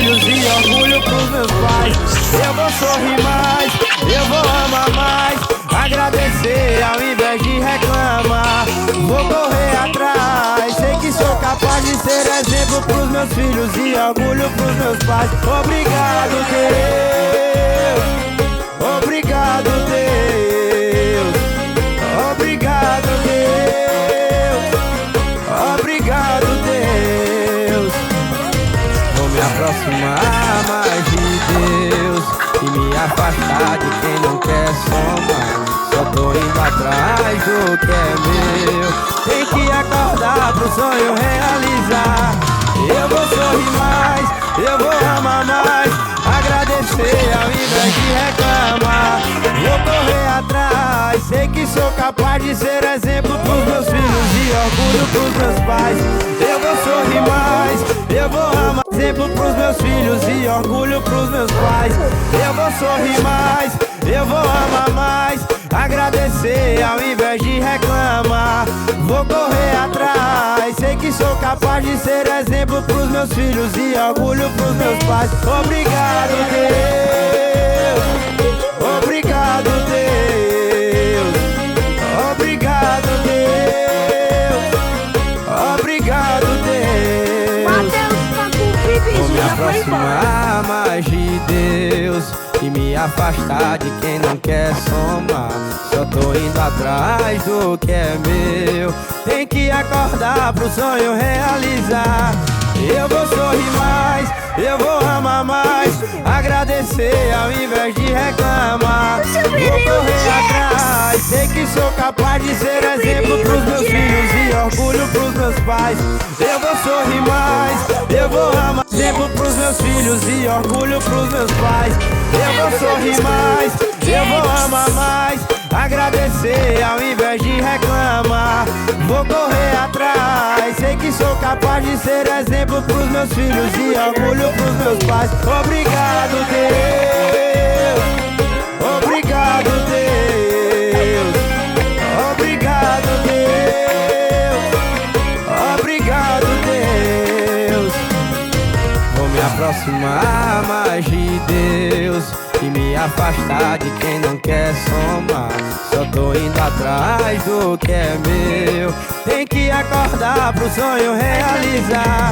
filhos e orgulho pros meus pais. Eu vou sorrir mais, eu vou amar mais, agradecer ao invés de reclamar. Vou correr atrás, sei que sou capaz de ser exemplo pros meus filhos e orgulho pros meus pais. Obrigado, Deus. Obrigado, Deus. Obrigado, Deus. Obrigado, Deus. Vou me aproximar mais de Deus e me afastar de quem não quer somar. Só tô indo atrás do que é meu. Tem que acordar pro sonho realizar. Eu vou sorrir mais, eu vou amar mais, agradecer ao invés de reclamar. Vou correr atrás, sei que sou capaz de ser exemplo pros meus filhos e orgulho pros meus pais. Eu vou sorrir mais, eu vou amar, exemplo pros meus filhos e orgulho pros meus pais. Eu vou sorrir mais, eu vou amar mais, agradecer ao invés de reclamar. Vou correr atrás, sei que sou capaz de ser exemplo pros meus filhos e orgulho pros meus pais. Obrigado, Deus. Obrigado, Deus. Obrigado, Deus. Obrigado, Deus. Vou me aproximar mais de Deus e me afastar de quem não quer somar. Só tô indo atrás do que é meu. Tem que acordar pro sonho realizar. Eu vou sorrir mais, eu vou amar mais, agradecer ao invés de reclamar. Vou correr atrás, sei que sou capaz de ser exemplo pros meus filhos e orgulho pros meus pais. Eu vou sorrir mais, eu vou amar, exemplo pros meus filhos e orgulho pros meus pais. Eu vou sorrir mais, eu vou amar mais, agradecer ao invés de reclamar. Vou correr atrás, sei que sou capaz de ser exemplo pros meus filhos e orgulho pros meus pais. Obrigado, Deus. Obrigado, Deus. Obrigado, Deus. Obrigado, Deus. Vou me aproximar mais de Deus e me afastar de quem não quer somar. Só tô indo atrás do que é meu. Tem que acordar pro sonho realizar.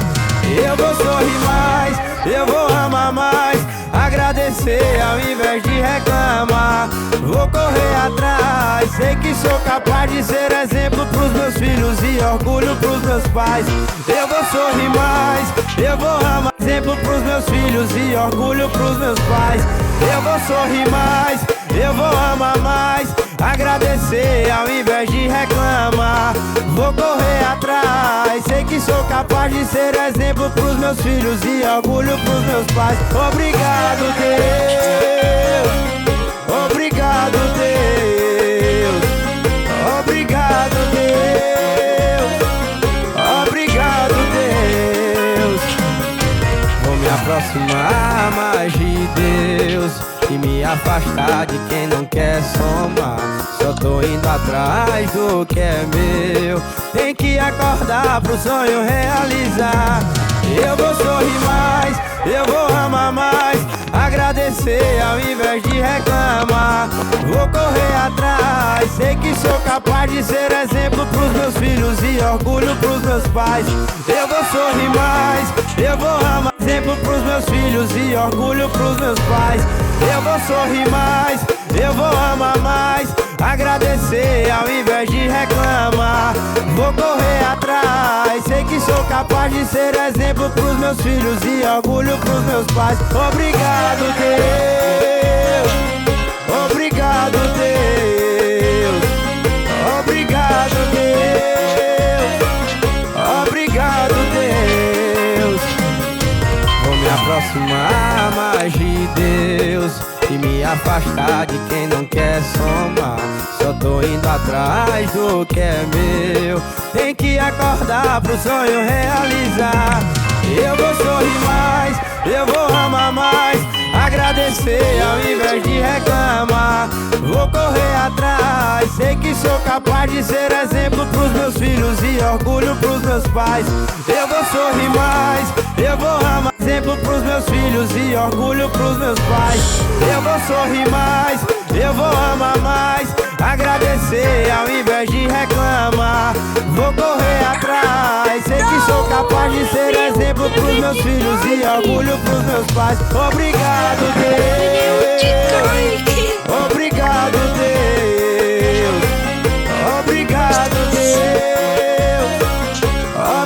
Eu vou sorrir mais, eu vou amar mais, agradecer ao invés de reclamar. Vou correr atrás, sei que sou capaz de ser exemplo pros meus filhos e orgulho pros meus pais. Eu vou sorrir mais, eu vou amar, exemplo pros meus filhos e orgulho pros meus pais. Eu vou sorrir mais, eu vou amar mais, agradecer ao invés de reclamar. Vou correr atrás, sei que sou capaz de ser exemplo pros meus filhos e orgulho pros meus pais. Obrigado, Deus. Obrigado, Deus. Obrigado, Deus. Obrigado, Deus. Vou me aproximar mais de Deus e me afastar de quem não quer somar. Só tô indo atrás do que é meu. Tem que acordar pro sonho realizar. Eu vou sorrir mais, eu vou amar mais, agradecer ao invés de reclamar. Vou correr atrás, sei que sou capaz de ser exemplo pros meus filhos e orgulho pros meus pais. Eu vou sorrir mais, eu vou amar, exemplo pros meus filhos e orgulho pros meus pais. Eu vou sorrir mais, eu vou amar mais, agradecer ao invés de reclamar. Vou correr atrás, sei que sou capaz de ser exemplo pros meus filhos e orgulho pros meus pais. Obrigado, Deus. Obrigado, Deus. Obrigado, Deus. Obrigado, Deus. Vou me aproximar mais de Deus e me afastar de quem não quer somar. Só tô indo atrás do que é meu. Tem que acordar pro sonho realizar. Eu vou sorrir mais, eu vou amar mais, agradecer ao invés de reclamar. Vou correr atrás, sei que sou capaz de ser exemplo pros meus filhos e orgulho pros meus pais. Eu vou sorrir mais, eu vou amar, exemplo pros meus meus filhos e orgulho pros meus pais. Eu vou sorrir mais, eu vou amar mais, agradecer ao invés de reclamar. Vou correr atrás, sei que sou capaz de ser exemplo pros meus filhos e orgulho pros meus pais. Obrigado, Deus. Obrigado, Deus. Obrigado, Deus.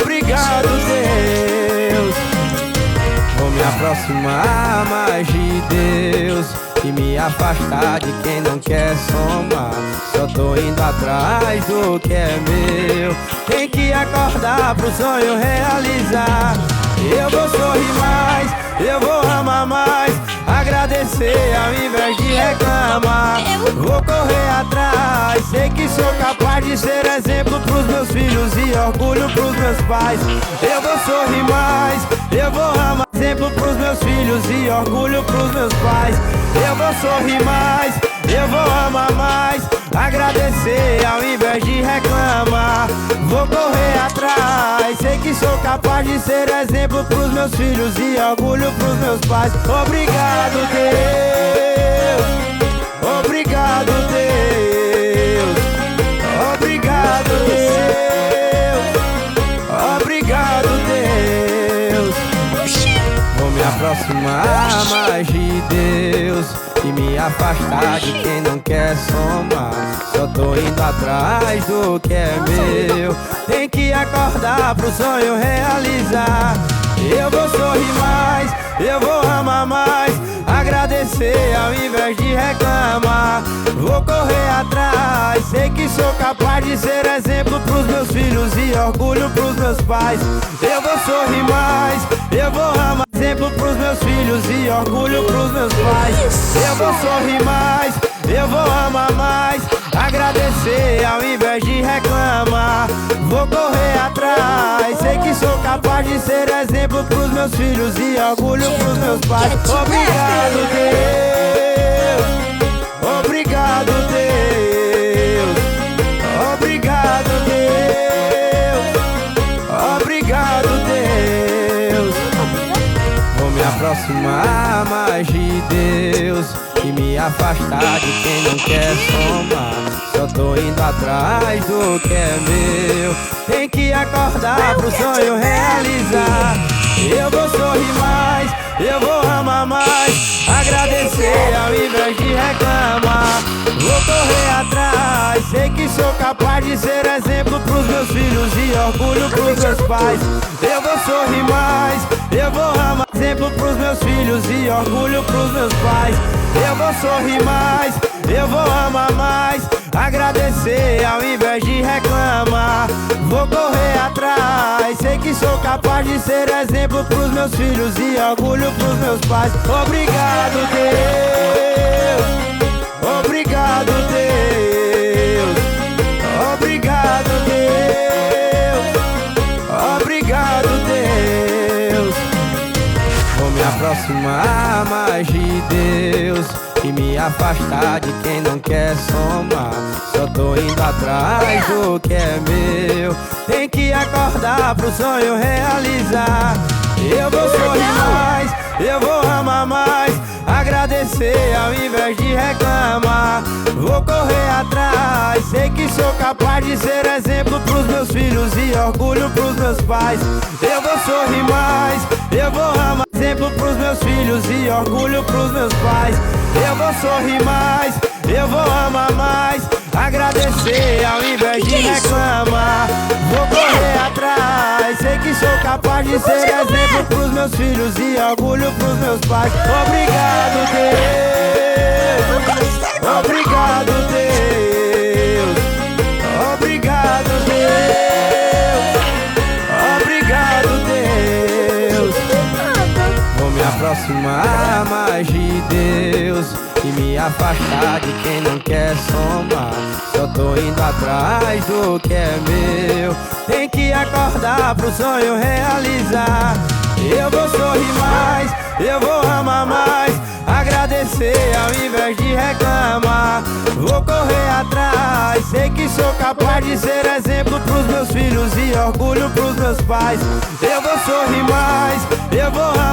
Obrigado, Deus. Vou me aproximar mais de Deus e me afastar de quem não quer somar. Só tô indo atrás do que é meu. Tem que acordar pro sonho realizar. Eu vou sorrir mais, eu vou amar mais, agradecer ao invés de reclamar. Vou correr atrás, sei que sou capaz de ser exemplo pros meus filhos e orgulho pros meus pais. Eu vou sorrir mais, eu vou amar, exemplo pros meus filhos e orgulho pros meus pais. Eu vou sorrir mais, eu vou amar mais, agradecer ao invés de reclamar. Vou correr atrás, sei que sou capaz de ser exemplo pros meus filhos e orgulho pros meus pais. Obrigado, Deus. Obrigado, Deus. Obrigado, Deus. Obrigado, Deus. Vou me aproximar mais de Deus e me afastar de quem não quer somar. Só tô indo atrás do que é meu. Tem que acordar pro sonho realizar. Eu vou sorrir mais, eu vou amar mais, agradecer ao invés de reclamar. Vou correr atrás, sei que sou capaz de ser exemplo pros meus filhos e orgulho pros meus pais. Eu vou sorrir mais, eu vou amar, exemplo pros meus filhos e orgulho pros meus pais. Eu vou sorrir mais, eu vou amar mais, agradecer ao invés de reclamar. Vou correr atrás, sei que sou capaz de ser exemplo pros meus filhos e orgulho pros meus pais. Obrigado, Deus. Obrigado, Deus. Obrigado, Deus. Obrigado, Deus. Vou me aproximar mais de Deus e me afastar de quem não quer somar. Só tô indo atrás do que é meu. Tem que acordar pro sonho realizar. Eu vou sorrir mais, eu vou amar mais, agradecer ao invés de reclamar. Vou correr atrás, sei que sou capaz de ser exemplo pros meus filhos e orgulho pros meus pais. Eu vou sorrir mais, eu vou amar, exemplo pros meus filhos e orgulho pros meus pais. Eu vou sorrir mais, eu vou amar mais, agradecer ao invés de reclamar. Vou correr atrás, sei que sou capaz de ser exemplo pros meus filhos e orgulho pros meus pais. Obrigado, Deus. Obrigado, Deus. Obrigado, Deus. Obrigado, Deus. Vou me aproximar mais de Deus e me afastar de quem não quer somar. Só tô indo atrás do que é meu. Tem que acordar pro sonho realizar. Eu vou sorrir mais, eu vou amar mais, agradecer ao invés de reclamar. Vou correr atrás, sei que sou capaz de ser exemplo pros meus filhos e orgulho pros meus pais. Eu vou sorrir mais, eu vou amar, exemplo pros meus filhos e orgulho pros meus pais. Eu vou sorrir mais, eu vou amar mais, agradecer ao invés de reclamar. Vou correr atrás, sei que sou capaz de ser exemplo pros meus filhos e orgulho pros meus pais. Obrigado, Deus. Obrigado, Deus. Obrigado, Deus. Obrigado, Deus. Vou me aproximar mais de Deus e me afastar de quem não quer somar. Só tô indo atrás do que é meu. Tem que acordar pro sonho realizar. Eu vou sorrir mais, eu vou amar mais, agradecer ao invés de reclamar. Vou correr atrás, sei que sou capaz de ser exemplo pros meus filhos e orgulho pros meus pais. Eu vou sorrir mais, eu vou amar.